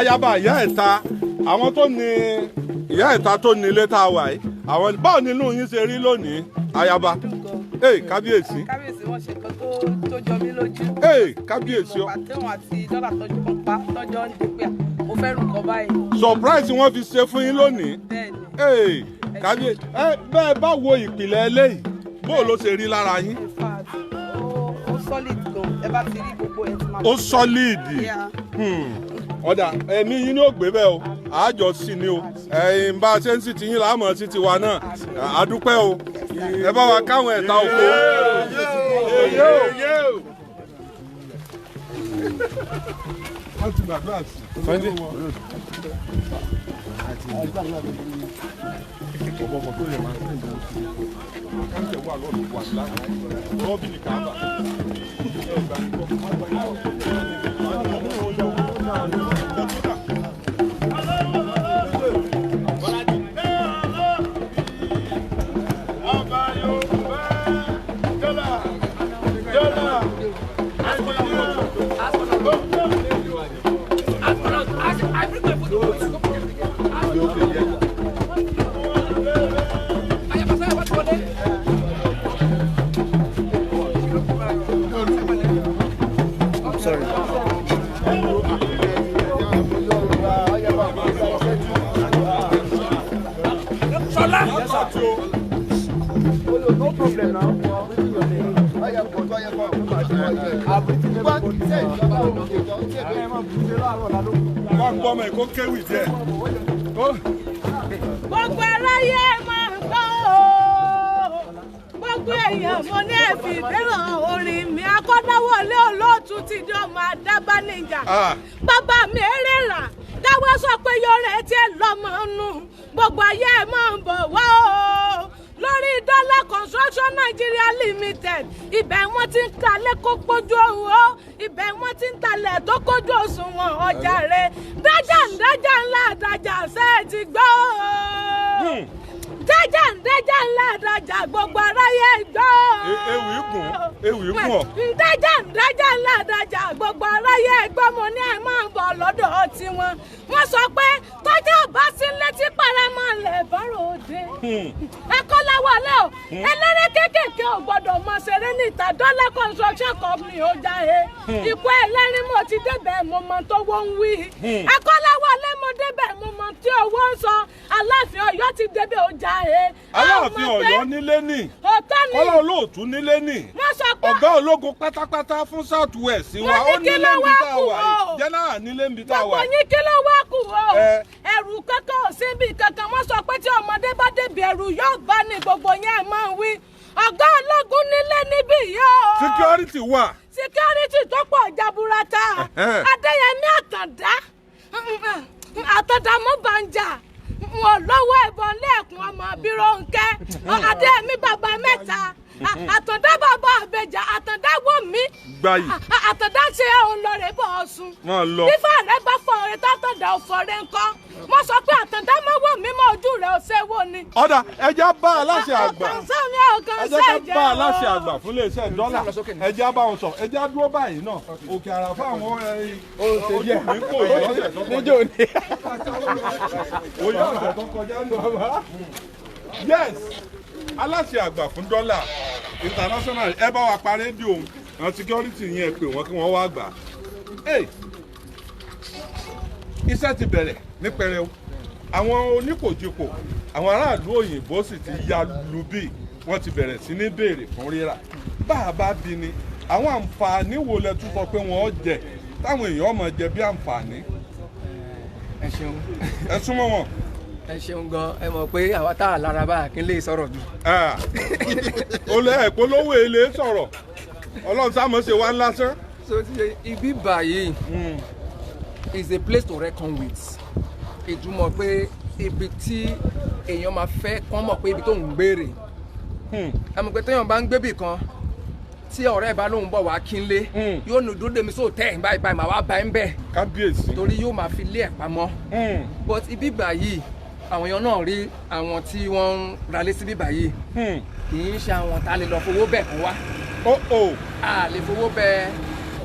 ayaba ìyá ẹ̀ta àwọn tó ní ìyá ẹ̀ta tó ní ilé tá a wà yìí àwọn báwo nínú yín ṣe rí lónìí ayaba kábíyèsí. kábíyèsí wọn ṣe kan tó jọ mí lójú. kábíyèsí o. àtẹ̀wọ̀n àti dọ́là tọ́jú kan pa tọ́jọ́ ń dé pé mo fẹ́ rù kọ́ báyìí. surprise wọn fi ṣe fún yín lónìí. bẹ́ẹ̀ni. kábíyèsí bẹ́ẹ̀ bá wo ìpìlẹ̀ eléyìí bó ló ṣe rí lára yín. in fact ó solid gan ẹ bá ti rí gbogbo ẹ ti máa. ó solid. ọ̀dà ẹ̀mí yín ni ó gbé bẹ́ẹ̀ o àjọ sí ni o ẹ̀yin bá a ṣe ń sì ti yín láàmú sí tiwa náà àdúpẹ́ o ẹ bá wa káwọn ẹ̀ta òkú. wọ́n ti gbàgbé àti ọmọ tó yẹ máa ń tẹ̀lé káńtẹ̀ wà lọ́dún wà láàrín rọ́bìnì káàbà. problem now. Gbọ́mọ̀ èkó kéwì díẹ̀. Gbogbo aráyé máa ń gbọ́ o. Gbogbo èèyàn mo ní ẹ̀fì fẹ́ràn orin mi. Akọ́dáwọlé olóòtú ti di ọmọ Adábánijà. Bàbá mi eré rà. Dáwọ́ sọ pé yọrẹ tí ẹ lọ́mọ nù. Gbogbo ayé máa ń bọ̀ wá o. Lórí Dollar Construction Nigeria Limited. Ibẹ̀ wọ́n ti ń talẹ̀ kó pójú òun o. Ibẹ̀ wọ́n ti ń talẹ̀ tó kójú òṣùwọ̀n ọjà rẹ̀. Dájà ńlá dájà ṣe é ti gbọ́ o. Dájà ńlá dájà gbogbo aráyé gbọ́. Ewì gùn ọ́. Dájà ńlá dájà gbogbo aráyé gbọ́ mo ní ẹ̀ máa ń bọ̀ lọ́dọ̀ tiwọn. Wọ́n sọ pé tọ́jà bá sí létí paramọ́ lẹ̀ bọ́rọ̀ òde. Ẹ̀kọ́ láwọlé o. Eléré kéékèèké ò gbọ́dọ̀ mọ ṣeré níta Dollar Construction Company ó jáde. Ikú ẹlẹ́rìn mo ti débẹ̀ mo mọ tó wọ́n ń wí. Ẹ̀kọ́ láwọlé mo débẹ̀ mo mọ tí owó ń sọ. Aláàfin Ọ̀yọ́ ti débẹ̀ ó jáde. Aláàfin Ọ̀yọ́ nílé nì. Kọ́lá olóòtú nílé nì. Ọ̀gá ológun pátápátá fún South West wa ó nílé níbi tá a wà yìí. Jẹ́nẹ́rà nílé níbi tá a wà yìí. Gbogbo yín kí ló wá kù o. Ẹ̀rù kankan ò sí bí kankan wọ́n sọ pé tí ọmọdé bá débi ẹ̀rù yóò bá ní gbogbo yẹn máa ń wí. Ọ̀gá ológun nílé níbí yóò. Security wà. Security tó pọ̀ jaburata. Adéyẹmí Àtàndá mú bànjà. Wọ́n lọ́wọ́ ẹ̀bọ̀n lẹ́ẹ̀kún ọmọ Bírónkẹ́. Adéyẹmí bàbá mẹ́ta. Àtàndá bàbá àbẹ̀jà Àtàndá wò mí. Gbayì. Àtàndá ṣe òun lọ rẹ̀ bọ̀ ọ̀sùn. Wọ́n lọ. Fífà rẹ̀ bá fọ ọ̀rẹ́ tátàndá òfòrè ńkọ́. Mo sọ pé Àtàndá máa wò mí mọ́ ojú rẹ̀ ọ̀sẹ̀ wo ni. Ọ̀dà ẹja bá aláṣẹ àgbà. Sọ́mi ọ̀kan Ẹja ṣẹ̀jẹ̀ o. bá aláṣẹ àgbà fún iléeṣẹ́ dọ́là. Ẹja bá wọn sọ. Ẹja dúró báyìí náà. Òkè àràfà àwọn oṣù mi kò yọ ọ̀sẹ̀ tó kọjá. Níjó ni. Oyè ọ̀sẹ̀ tó kọjá ní bàbá. Yes, aláṣẹ àgbà fún dọ́là international ẹ bá wa pa rédíò àwọn security yẹn pé wọ́n kí wọ́n wá gbà. Iṣẹ́ ti bẹ̀rẹ̀ ní pẹrẹu. Àwọn oníkòjìpò àwọn aráàlú òyìnbó sì ti ya lu bí wọ́n ti bẹ̀rẹ̀ sí ní béèrè fún rírà. Bá a bá bí ni àwọn àǹfààní wo lẹ tún sọ pé wọ́n jẹ táwọn èèyàn máa jẹ bí àǹfààní. Ẹ ṣeun. Ẹ súnmọ́ wọn. Ẹ ṣeun gan. Ẹ mọ̀ pé àwa tá a lára bá kí n lè sọ̀rọ̀ jù. Olè ìpolówó èlé sọ̀rọ̀ Ọlọ́run sáà mọ̀ ṣe wá lásán. So ibi báyìí is a place to reckon with. Ìtumọ̀ pé ibi tí èèyàn máa fẹ́ kán mọ̀ pé ibi tó ń gbére. Ẹ mọ̀ pé téèyàn bá ń gbébì kan tí ọ̀rẹ́ ẹ̀ bá lóun bọ̀ wá kí n lé yóò nù dúró dèmi sóòtẹ́ ẹ̀ báyìí màá wá bá ẹ̀ ń bẹ̀. Kábíyèsí. Torí yóò máa fi lé ẹ̀ pamọ́. But ibi báyìí àwọn èèyàn náà rí àwọn tí wọ́n ń ralé sí bíbá yìí kì í ṣe àwọn tá a lè lọ fowó bẹ̀ kó wá. A lè fowó bẹ̀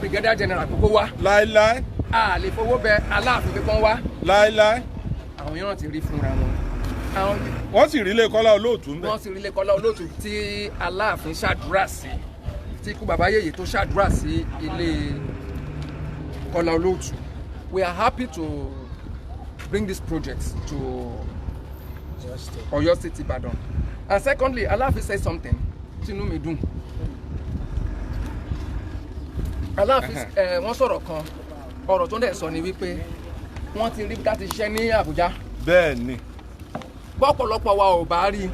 brigadier general kókó wá. Láíláí. A lè fowó bẹ̀ Aláàfin pípọ́n wá. Láíláí. Àwọn èèyàn náà ti rí fúnra wọn. Wọ́n sì rí ilé Kọ́lá Olóòtú ń bẹ̀. Wọ́n sì rí ilé Kọ́lá Olóòtú tí Aláàfin ṣàdúrà sí tí ikú bàbá yèyé tó ṣàdúrà sí ilé Kọ́lá Olóòtú. We are happy to bring this project to Oyo State, Ibadan. And secondly, Alaafin said something tínú mi dùn. Alaafin wọ́n sọ̀rọ̀ kan ọ̀rọ̀ tó ń dẹ̀ sọ ni wípé wọ́n ti rí ká ti ṣiṣẹ́ ní Àbújá. Bẹ́ẹ̀ni. Bọ́pọ̀lọpọ̀ wa ò bá rí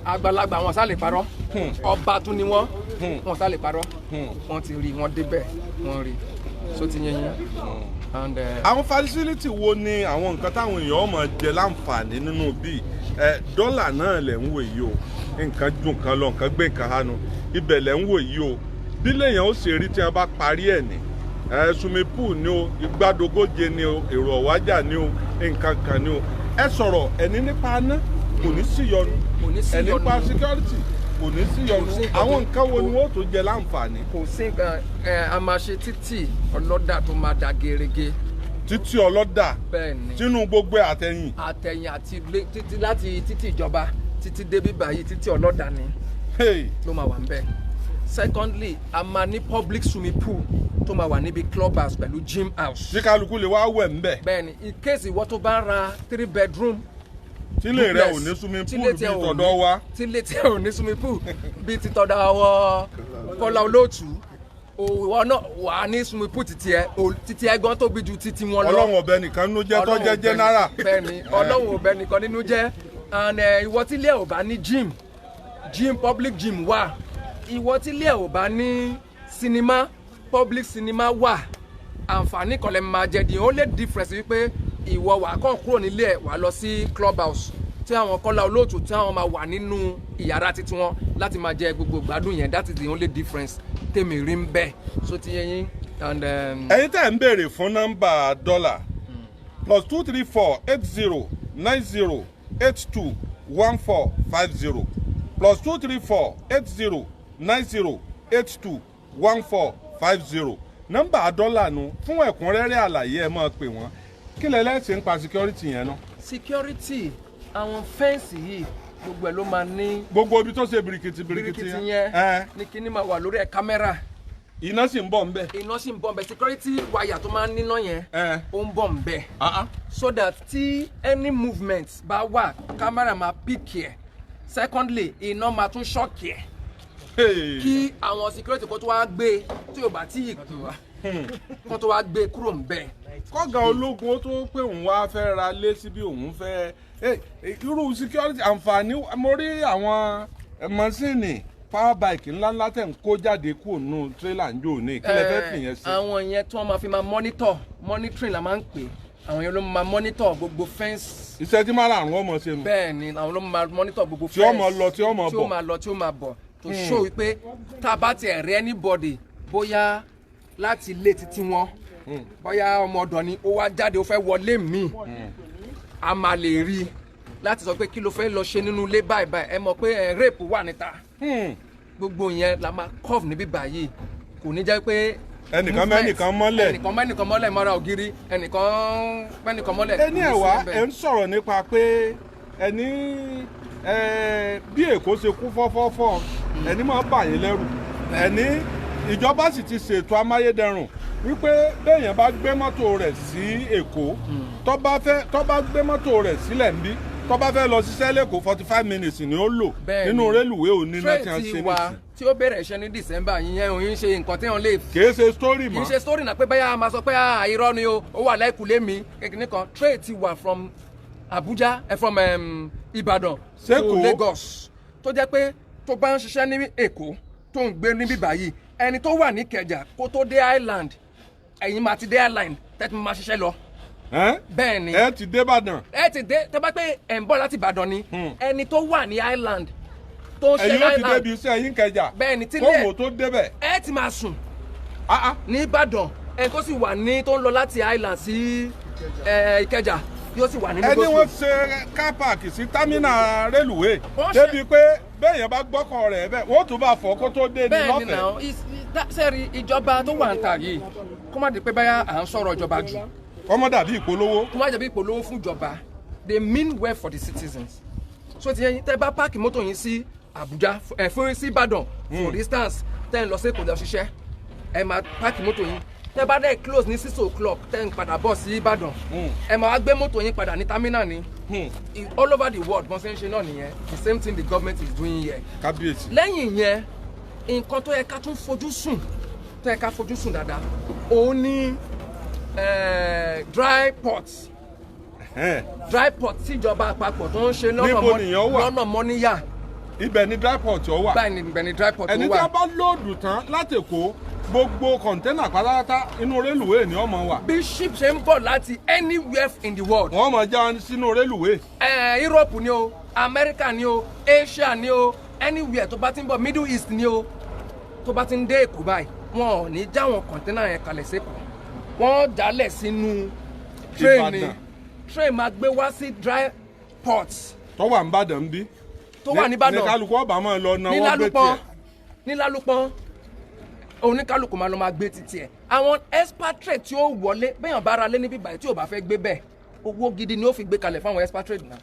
àgbàlagbà wọn sá lè parọ́. Ọba tún ni wọ́n sá lè parọ́. Wọ́n ti rí wọ́n débẹ̀ wọ́n rí so ti yẹn yẹn. Àwọn facility wo ni àwọn nǹkan táwọn èèyàn máa jẹ láǹfààní nínú bíi dọ́là náà lẹ̀ ń wò yìí o nǹkan ju nǹkan lọ nǹkan gbé nǹkan hánu ibẹ̀ lẹ̀ ń wò yìí o bí lèèyàn ó ṣe rí tí wọ́n bá parí ẹ̀ ní swimming pool ni o ìgbàdógóje ni o èrò ọ̀wájà ni o nǹkan kan ni o ẹ sọ̀rọ̀ ẹni nípa aná kò ní sí yọnu ẹni nípa security kò ní sí yọnu àwọn nǹkan wo ni wọ́n tó jẹ láǹfààní. Kò sí nǹkan a máa ṣe títì ọlọ́dà tó máa da gerege. Títì ọlọ́dà bẹ́ẹ̀ni sínú gbogbo àtẹ̀yìn. Àtẹ̀yìn àti títí láti títì ìjọba títí débi báyìí títì ọlọ́dà ni ló máa wà ń bẹ̀. Secondly a máa ní public swimming pool tó máa wà níbi club house pẹ̀lú gym house. Tí kálukú lè wá wẹ̀ ń bẹ̀. Bẹ́ẹ̀ni in case ìwọ tó bá ra 3 bedroom tílé rẹ ò ní swimming pool bí tọ̀dọ̀ wa. tílé tí ò ní swimming pool bí ti tọ̀dọ̀ àwọn Kọ́lá Olóòtú òwò náà wà ní swimming pool títí ẹ gan tóbi ju títí wọn lọ. Ọlọ́run ọbẹ̀ nìkan nínú jẹ́ tó jẹ́ general. bẹ́ẹ̀ni Ọlọ́run ọbẹ̀ nìkan nínú jẹ́ and ìwọ tílé ò bá ní gym public gym wà ìwọ tílé ò bá ní cinema public cinema wà àǹfààní kan lè máa jẹ the only difference wípé ìwọ wà kàn kúrò nílé ẹ wà lọ sí club house tí àwọn Kọ́lá Olóòtú tí àwọn máa wà nínú ìyàrá títí wọn láti máa jẹ gbogbo gbádùn yẹn that is the only difference tèmi rí ń bẹ so ti yẹn and. ẹ̀yin tẹ́ ń béèrè fún nọ́mbà dọ́là +2348090821450 +2348090821450 nọ́mbà dọ́là nu fún ẹ̀kúnrẹ́rẹ́ àlàyé ẹ máa pè wọ́n kí lẹ lẹ́sìn ń pa security yẹn náà. security àwọn fẹ́ǹsì yìí gbogbo ẹ̀ ló máa ní. gbogbo ibi tó ṣe birikiti yẹn ní kíní máa wà lórí ẹ̀ kámẹ́rà. iná sì ń bọ̀ ń bẹ̀. iná sì ń bọ̀ ń bẹ̀ security wire tó máa ń níná yẹn ó ń bọ̀ ń bẹ̀. so that tí any movement bá wà kámẹ́rà máa pick ẹ̀ secondly iná máa tún shock ẹ̀ kí àwọn security kó tó wá gbé tí yóò bá tí ì kó tó wá gbé kúrò ń bẹ̀. kọ́gà ológun ó tó pé òun wá fẹ́ ra lé síbi òun fẹ́ irú security àǹfààní mo rí àwọn mọ́sìnì power bike ńláńlá tẹ̀ ń kó jáde kúrò nínú tírélà ń jò ní ìkílẹ̀ fẹ́ fìyẹn sí. àwọn yẹn tí wọ́n máa fi máa monitoring la máa ń pè àwọn yẹn ló máa monitor gbogbo fence. iṣẹ́ tí márùn-ún ọmọ ṣe nù. bẹ́ẹ̀ ni àwọn ló máa monitor gbogbo fence. tí ó máa lọ tí ó máa bọ̀. tí ó máa lọ tí ó máa bọ̀ to show wípé tá a bá tiẹ̀ rí anybody bóyá láti ilé títí wọn bóyá ọmọ ọ̀dọ̀ ni ó wá jáde ó fẹ́ wọlé mi a máa lè rí láti sọ pé kí ló fẹ́ lọ ṣe nínú ilé báyìí báyìí ẹ mọ̀ pé rape wà níta gbogbo yẹn la máa curve níbí báyìí kò ní jẹ́ pé ẹnìkan mẹ́nìkan mọ́lẹ̀ ẹnìkan mọ́lẹ̀ mọ́ra ògiri ẹnìkan mẹ́nìkan mọ́lẹ̀. ẹni ẹ̀wá ẹ̀ ń sọ̀rọ̀ nípa pé ẹni bí Èkó ṣe kú fọ́fọ́fọ́ ẹni máa bà yín lẹ́rù ẹni ìjọba sì ti ṣètò amáyédẹrùn wípé béèyàn bá gbé mọ́tò rẹ̀ sí Èkó tó bá gbé mọ́tò rẹ̀ sílẹ̀ níbí tó bá fẹ́ lọ ṣiṣẹ́ lẹ́kọ̀ọ́ 45 minutes ni ó lò nínú rélùwé òní náà tí wọ́n ṣe nìsín. tí ó bẹ̀rẹ̀ iṣẹ́ ní December yìnyẹn òun ṣe nǹkan tí wọ́n lè. kìí ṣe story mọ́. kìí ṣe story náà pé báyà máa sọ pé irọ́ ni ó wà lẹ́kùlé mi kékeré kan trade ti wà from Abuja from Ìbàdàn to Lagos tó jẹ́ pé tó bá ń ṣiṣẹ́ ní Èkó tó ń gbé níbí báyìí ẹni tó wà ní Ìkẹjà kó tó dé island ẹ̀yin máa ti dé island tẹ́tí máa ṣiṣẹ́ lọ. bẹ́ẹ̀ ni ẹ ti dé Ìbàdàn. ẹ ti dé tẹ́ bá pé ẹ̀ ń bọ̀ láti Ìbàdàn ni ẹni tó wà ní island tó ń ṣe island ẹ̀yin ó ti débi iṣẹ́ yín Ìkẹjà bẹ́ẹ̀ ni tí kóòmù tó débẹ̀. ẹ ti máa sùn ní Ìbàdàn ẹni tó sì wà ní tó ń lọ láti island sí Ìkẹjà yóò sì wà nínú ẹni wọ́n ṣe car park sí támínà rélùwé débi pé bẹ́ẹ̀yàn bá gbọ́kọ̀ rẹ̀ bẹ́ẹ̀ wọ́n tún bá fọ́ kó tó dé ní lọ́fẹ̀ẹ́. bẹ́ẹ̀ ni náà sẹ́ẹ̀rì ìjọba tó wà ń ta yìí kó má di pé báyà à ń sọ̀rọ̀ ìjọba jù. kó má dàbí ìpolówó. kó má dàbí ìpolówó fún ìjọba they mean well for the citizens. so ti yẹn tẹ́ bá páàkì mọ́tò yín sí Àbújá fún sí Ìbàdàn for instance tẹ́ ń lọ sí Èkó lọ ṣiṣẹ́ ẹ máa páàkì mọ́tò yín tẹ́ bá dẹ̀ close ní 6 o'clock tẹ́ ń padà bọ̀ sí Ìbàdàn ẹ máa wá gbé mọ́tò yín padà ní terminal ni all over the world bọ́n ṣe ń ṣe náà nìyẹn the same thing the government is doing here. kábíyèsí. lẹ́yìn yẹn nǹkan tó yẹ ká tún fojú sùn tó yẹ ká fojú sùn dáadáa òun ní dry port tíjọba àpapọ̀ tó ń ṣe lọ́nà mọ́níyà. ibẹ̀ ni dry port ó wà. báyìí ni ibẹ̀ ni dry port ó wà. ẹni tí a bá lóòdù tán láti Èkó gbogbo kọ̀ńténà pátápátá inú rélùwé ni ọmọ wà. bí ship ṣe ń bọ̀ láti anywhere in the world. wọ́n máa já sínú rélùwé. Europe ni o America ni o Asia ni o anywhere tó bá ti ń bọ̀ Middle East ni o tó bá ti ń dé Èkó báyìí wọn ò ní já wọn kọ̀ńténà yẹn kalẹ̀ sẹ́kọ̀ọ́ wọ́n dálẹ̀ sínú train máa gbé wá sí dry port. tó wà ní Ìbàdàn bí. tó wà ní Ìbàdàn ní kálukú ọba máa lọ náwó gbé tiẹ̀. ní Lálùpọ̀n oníkálukú máa lọ máa gbé títí ẹ̀ àwọn expatriate tí ó wọlé bẹ́yàn bá ra lé níbí báyìí tí ò bá fẹ́ gbé bẹ́ẹ̀ owó gidi ni ó fi gbé kalẹ̀ fáwọn expatriate náà.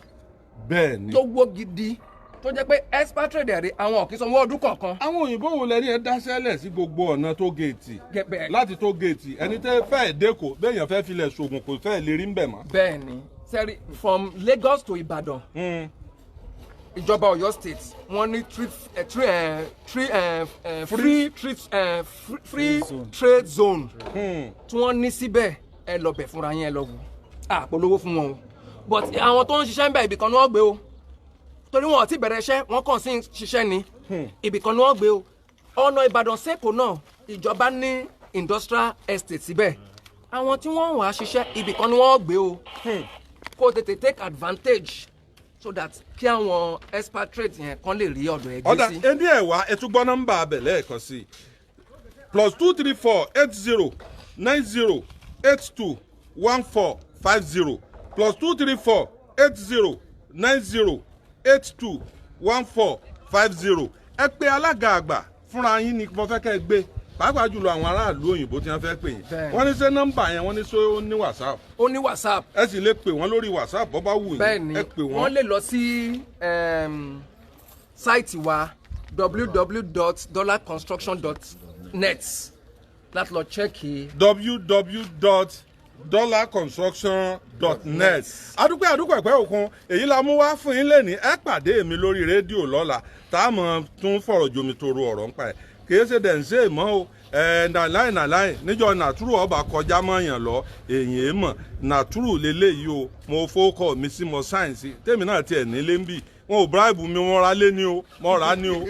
bẹ́ẹ̀ ni tó wó gidi tó jẹ́ pé expatriate rẹ̀ àwọn òkè sanwó ọdún kọ̀ọ̀kan. àwọn òyìnbó wo lẹni ẹ dáṣẹ́lẹ̀ sí gbogbo ọ̀nà tó géètì láti tó géètì ẹni tẹ́ fẹ́ dẹ́kọ̀ bẹ́yàn fẹ́ filẹ̀ ṣògùn kò fẹ́ lè rí ń bẹ̀ mọ́. bẹ́ẹ̀ ni Sorry, from Lagos to Ibadan. Ìjọba Ọ̀yọ́ state wọ́n ní free trade zone tí wọ́n ní síbẹ̀ ẹ lọ bẹ̀ fúnra yín ẹ lọ wò àpolówó fún wọn o but àwọn tó ń ṣiṣẹ́ ń bẹ̀ ibìkan ni wọ́n gbé o torí wọn ò tí bẹ̀rẹ̀ iṣẹ́ wọ́n kàn sí ṣiṣẹ́ ni ibìkan ni wọ́n gbé o ọ̀nà Ìbàdàn sẹ́kọ̀ọ́ náà ìjọba ní industrial estate síbẹ̀ àwọn tí wọ́n wà á ṣiṣẹ́ ibìkan ni wọ́n gbé o kó tètè take advantage so that kí àwọn expatriate yẹn kan lè rí ọ̀dọ̀ ẹgbẹ́ sí. ọ̀dà ẹni ẹ̀ wá ẹ tún gbọ́ nọ́mbà abẹ̀ lẹ́ẹ̀kan sí i +234 80 90 82 1450 +234 80 90 82 1450 ẹ pé alága àgbà fúnra yín ni mo fẹ́ kẹ́ ẹ gbé pàápàá jùlọ àwọn aráàlú òyìnbó tí wọ́n fẹ́ pè yín wọ́n ní ṣé nọ́mbà yẹn wọ́n ní ṣé ó ní whatsapp. ó ní whatsapp. ẹ sì lè pè wọ́n lórí whatsapp bọ́ bá wù yín. bẹ́ẹ̀ni wọ́n lè lọ sí sáìtì wa www.dollarconstruction.net láti lọ chẹ́kì. www.dollarconstruction.net. adúpẹ́ ẹ̀pẹ́ òkun èyí la mú wá fún yín lẹ́ni ẹ pàdé mi lórí rédíò lọ́la tá a mọ̀ tún fọ̀rọ̀ jomitoro ọ̀rọ̀ ń pa ẹ̀ kì í ṣe dẹ̀ ń ṣe mọ́ o nàláì níjọ nàtúrù ọba kọjá mọ́yàn lọ èyí mọ̀ nàtúrù lélẹ́yìí o mo fọ́kọ̀ mi sí mo sáyẹ̀nsì tèmi náà tiẹ̀ nílé ń bì wọn ò bíráìbù mi wọ́n ra lé ní o mo rà á ní o.